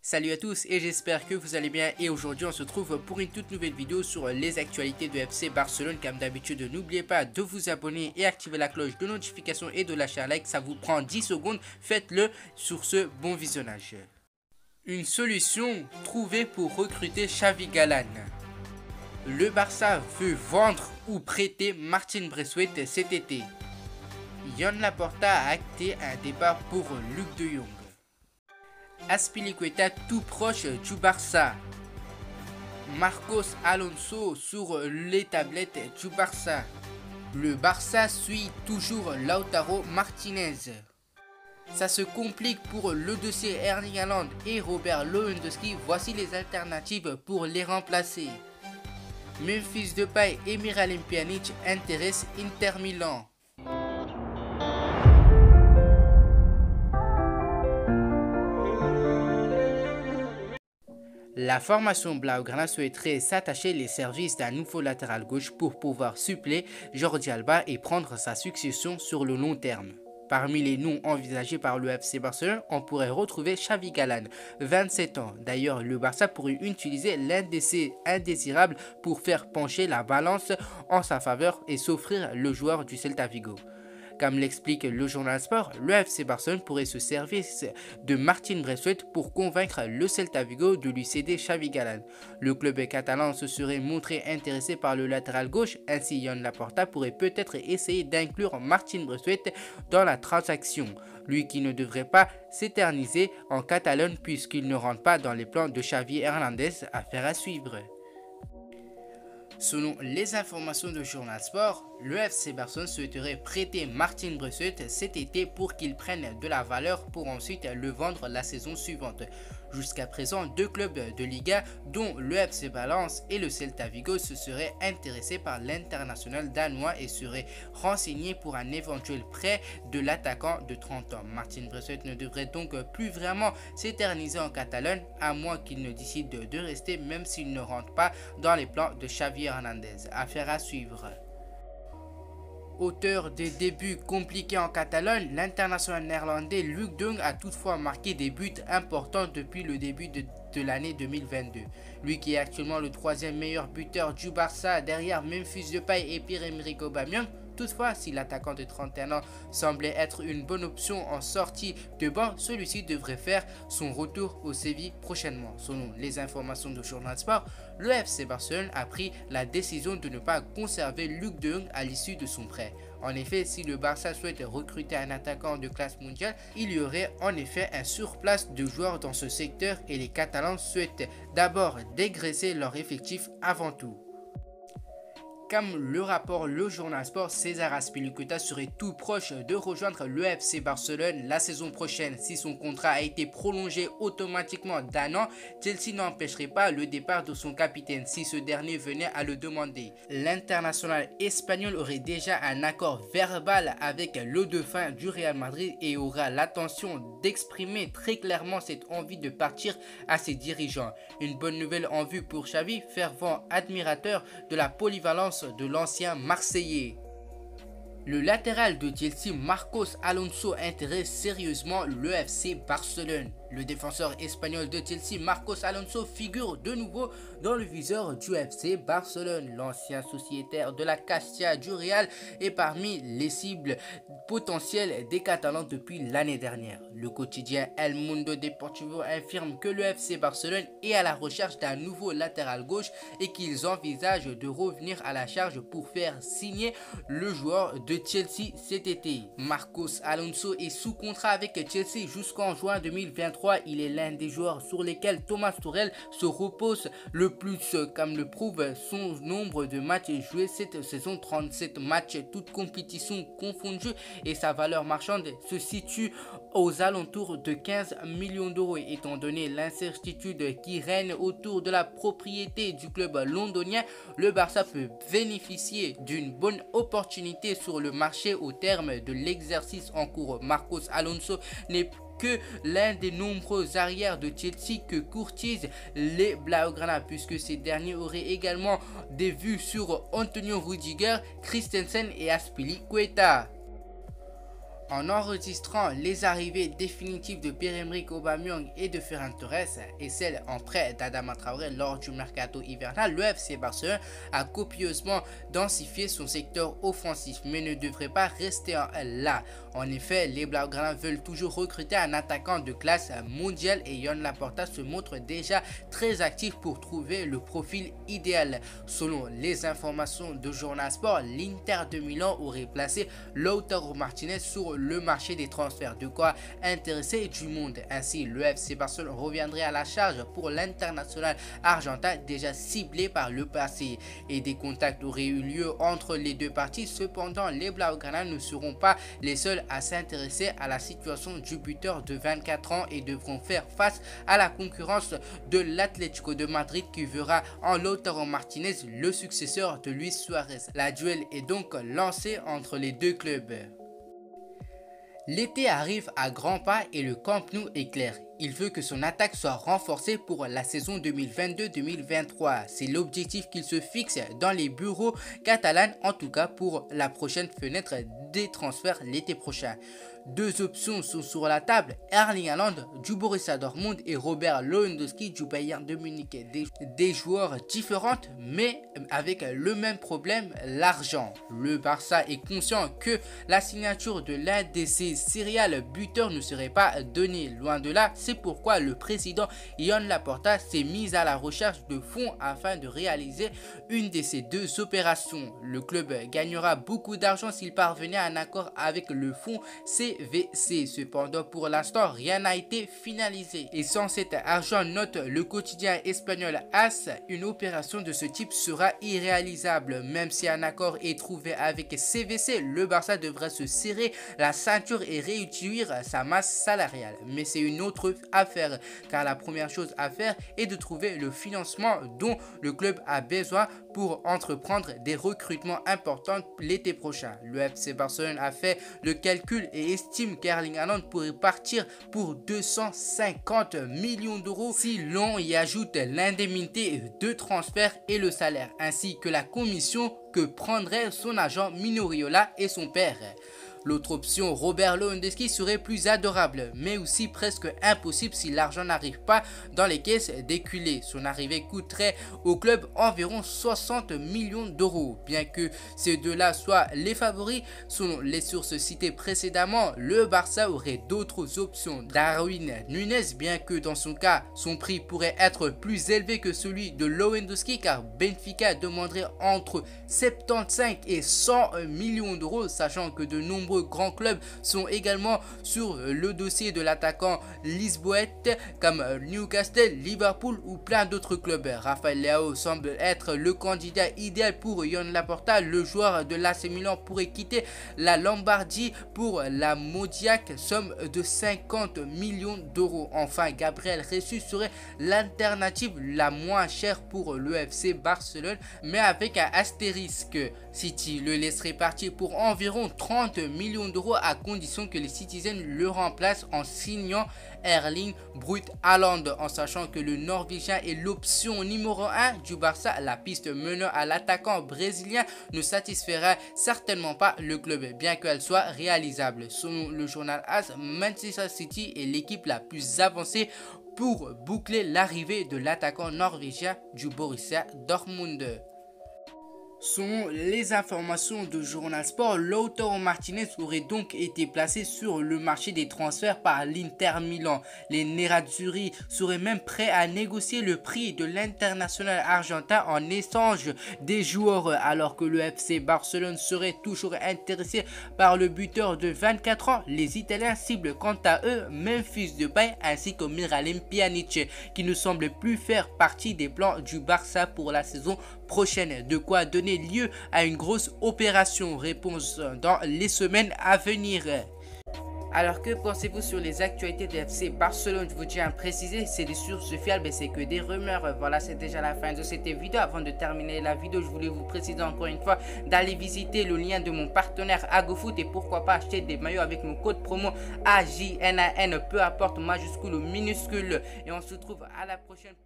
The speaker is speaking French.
Salut à tous et j'espère que vous allez bien et aujourd'hui on se retrouve pour une toute nouvelle vidéo sur les actualités de FC Barcelone. Comme d'habitude, n'oubliez pas de vous abonner et activer la cloche de notification et de lâcher un like, ça vous prend 10 secondes, faites-le. Sur ce, bon visionnage. Une solution trouvée pour recruter Xavi Galán. Le Barça veut vendre ou prêter Martin Braithwaite cet été. Joan Laporta a acté un départ pour Luuk de Jong. Azpilicueta tout proche du Barça. Marcos Alonso sur les tablettes du Barça. Le Barça suit toujours Lautaro Martinez. Ça se complique pour le dossier Erling Haaland et Robert Lewandowski. Voici les alternatives pour les remplacer. Memphis Depay et Miralem Pjanic intéressent Inter Milan. La formation Blaugrana souhaiterait s'attacher les services d'un nouveau latéral gauche pour pouvoir suppléer Jordi Alba et prendre sa succession sur le long terme. Parmi les noms envisagés par le FC Barcelone, on pourrait retrouver Xavi Galán, 27 ans. D'ailleurs, le Barça pourrait utiliser l'un de ses indésirables pour faire pencher la balance en sa faveur et s'offrir le joueur du Celta Vigo. Comme l'explique le journal Sport, le FC Barcelone pourrait se servir de Martin Braithwaite pour convaincre le Celta Vigo de lui céder Xavi Galán. Le club catalan se serait montré intéressé par le latéral gauche, ainsi Joan Laporta pourrait peut-être essayer d'inclure Martin Braithwaite dans la transaction. Lui qui ne devrait pas s'éterniser en Catalogne puisqu'il ne rentre pas dans les plans de Xavi Hernandez, affaire à suivre. Selon les informations de Journal Sport, le FC Barcelone souhaiterait prêter Martin Braithwaite cet été pour qu'il prenne de la valeur pour ensuite le vendre la saison suivante. Jusqu'à présent, deux clubs de Liga, dont le FC Valence et le Celta Vigo, se seraient intéressés par l'international danois et seraient renseignés pour un éventuel prêt de l'attaquant de 30 ans. Martin Braithwaite ne devrait donc plus vraiment s'éterniser en Catalogne, à moins qu'il ne décide de rester, même s'il ne rentre pas dans les plans de Xavi Hernandez. Affaire à suivre. Auteur des débuts compliqués en Catalogne, l'international néerlandais Luuk de Jong a toutefois marqué des buts importants depuis le début de l'année 2022. Lui qui est actuellement le troisième meilleur buteur du Barça derrière Memphis Depay et Pierre-Emerick Aubameyang. Toutefois, si l'attaquant de 31 ans semblait être une bonne option en sortie de banc, celui-ci devrait faire son retour au Séville prochainement. Selon les informations de Journal Sport, le FC Barcelone a pris la décision de ne pas conserver Luuk de Jong à l'issue de son prêt. En effet, si le Barça souhaite recruter un attaquant de classe mondiale, il y aurait en effet un surplace de joueurs dans ce secteur et les Catalans souhaitent d'abord dégraisser leur effectif avant tout. Comme le rapporte le journal Sport, César Azpilicueta serait tout proche de rejoindre le FC Barcelone la saison prochaine. Si son contrat a été prolongé automatiquement d'un an, Chelsea n'empêcherait pas le départ de son capitaine si ce dernier venait à le demander. L'international espagnol aurait déjà un accord verbal avec le dauphin du Real Madrid et aura l'intention d'exprimer très clairement cette envie de partir à ses dirigeants. Une bonne nouvelle en vue pour Xavi, fervent admirateur de la polyvalence de l'ancien Marseillais. Le latéral de Chelsea Marcos Alonso intéresse sérieusement le FC Barcelone. Le défenseur espagnol de Chelsea Marcos Alonso figure de nouveau dans le viseur du FC Barcelone. L'ancien sociétaire de la Castilla du Real est parmi les cibles potentielles des Catalans depuis l'année dernière. Le quotidien El Mundo Deportivo affirme que le FC Barcelone est à la recherche d'un nouveau latéral gauche et qu'ils envisagent de revenir à la charge pour faire signer le joueur de Chelsea cet été. Marcos Alonso est sous contrat avec Chelsea jusqu'en juin 2023. Il est l'un des joueurs sur lesquels Thomas Tuchel se repose le plus, comme le prouve son nombre de matchs joués cette saison, 37 matchs, toutes compétitions confondues, et sa valeur marchande se situe aux alentours de 15 millions d'euros. Étant donné l'incertitude qui règne autour de la propriété du club londonien, le Barça peut bénéficier d'une bonne opportunité sur le marché au terme de l'exercice en cours. Marcos Alonso n'est que l'un des nombreux arrières de Chelsea que courtisent les Blaugrana, puisque ces derniers auraient également des vues sur Antonio Rudiger, Christensen et Azpilicueta. En enregistrant les arrivées définitives de Pierre-Emerick Aubameyang et de Ferran Torres et celles en prêt d'Adama Traoré lors du mercato hivernal, le FC Barcelone a copieusement densifié son secteur offensif mais ne devrait pas rester là. En effet, les Blaugrana veulent toujours recruter un attaquant de classe mondiale et Joan Laporta se montre déjà très actif pour trouver le profil idéal. Selon les informations de Journal Sport, l'Inter de Milan aurait placé Lautaro Martinez sur le marché des transferts, de quoi intéresser du monde. Ainsi, le FC Barcelone reviendrait à la charge pour l'international argentin déjà ciblé par le passé et des contacts auraient eu lieu entre les deux parties. Cependant, les Blaugrana ne seront pas les seuls à s'intéresser à la situation du buteur de 24 ans et devront faire face à la concurrence de l'Atlético de Madrid qui verra en Lautaro Martinez le successeur de Luis Suarez. La duel est donc lancée entre les deux clubs. L'été arrive à grands pas et le Camp Nou est clair. Il veut que son attaque soit renforcée pour la saison 2022-2023. C'est l'objectif qu'il se fixe dans les bureaux catalans, en tout cas pour la prochaine fenêtre des transferts l'été prochain. Deux options sont sur la table, Erling Haaland du Borussia Dortmund et Robert Lewandowski du Bayern de Munich. Des joueurs différents mais avec le même problème, l'argent. Le Barça est conscient que la signature de l'un de ses serial buteurs ne serait pas donnée. Loin de là, c'est pourquoi le président Joan Laporta s'est mis à la recherche de fonds afin de réaliser une de ces deux opérations. Le club gagnera beaucoup d'argent s'il parvenait à un accord avec le fonds CVC. Cependant, pour l'instant, rien n'a été finalisé. Et sans cet argent, note le quotidien espagnol AS, une opération de ce type sera irréalisable. Même si un accord est trouvé avec CVC, le Barça devrait se serrer la ceinture et réduire sa masse salariale. Mais c'est une autre affaire, car la première chose à faire est de trouver le financement dont le club a besoin pour entreprendre des recrutements importants l'été prochain. Le FC Barcelone a fait le calcul et estime qu'Erling Haaland pourrait partir pour 250 millions d'euros si l'on y ajoute l'indemnité de transfert et le salaire, ainsi que la commission que prendrait son agent Mino Raiola et son père. L'autre option, Robert Lewandowski, serait plus adorable, mais aussi presque impossible si l'argent n'arrive pas dans les caisses des culés. Son arrivée coûterait au club environ 60 millions d'euros. Bien que ces deux-là soient les favoris, selon les sources citées précédemment, le Barça aurait d'autres options. Darwin Núñez, bien que dans son cas, son prix pourrait être plus élevé que celui de Lewandowski, car Benfica demanderait entre 75 et 100 millions d'euros, sachant que de nombreux grands clubs sont également sur le dossier de l'attaquant lisboète comme Newcastle, Liverpool ou plein d'autres clubs. Rafael Leao semble être le candidat idéal pour Joan Laporta. Le joueur de l'AC Milan pourrait quitter la Lombardie pour la modiaque somme de 50 millions d'euros. Enfin, Gabriel Jesus serait l'alternative la moins chère pour le FC Barcelone, mais avec un astérisque. City le laisserait partir pour environ 30 millions d'euros à condition que les Citizens le remplacent en signant Erling Braut Haaland, en sachant que le Norvégien est l'option numéro 1 du Barça. La piste menant à l'attaquant brésilien ne satisfera certainement pas le club, bien qu'elle soit réalisable. Selon le journal AS, Manchester City est l'équipe la plus avancée pour boucler l'arrivée de l'attaquant norvégien du Borussia Dortmund. Selon les informations de Journal Sport, Lautaro Martinez aurait donc été placé sur le marché des transferts par l'Inter Milan. Les Nerazzurri seraient même prêts à négocier le prix de l'international argentin en échange des joueurs, alors que le FC Barcelone serait toujours intéressé par le buteur de 24 ans. Les Italiens ciblent quant à eux Memphis Depay ainsi que Miralem Pjanic, qui ne semble plus faire partie des plans du Barça pour la saison prochaine. De quoi donner lieu à une grosse opération. Réponse dans les semaines à venir. Alors que pensez-vous sur les actualités de FC Barcelone? Je vous tiens à préciser, c'est des sources fiables et c'est que des rumeurs. Voilà, c'est déjà la fin de cette vidéo. Avant de terminer la vidéo, je voulais vous préciser encore une fois d'aller visiter le lien de mon partenaire AgoFoot et pourquoi pas acheter des maillots avec mon code promo AJNAN, peu importe majuscule ou minuscule. Et on se retrouve à la prochaine.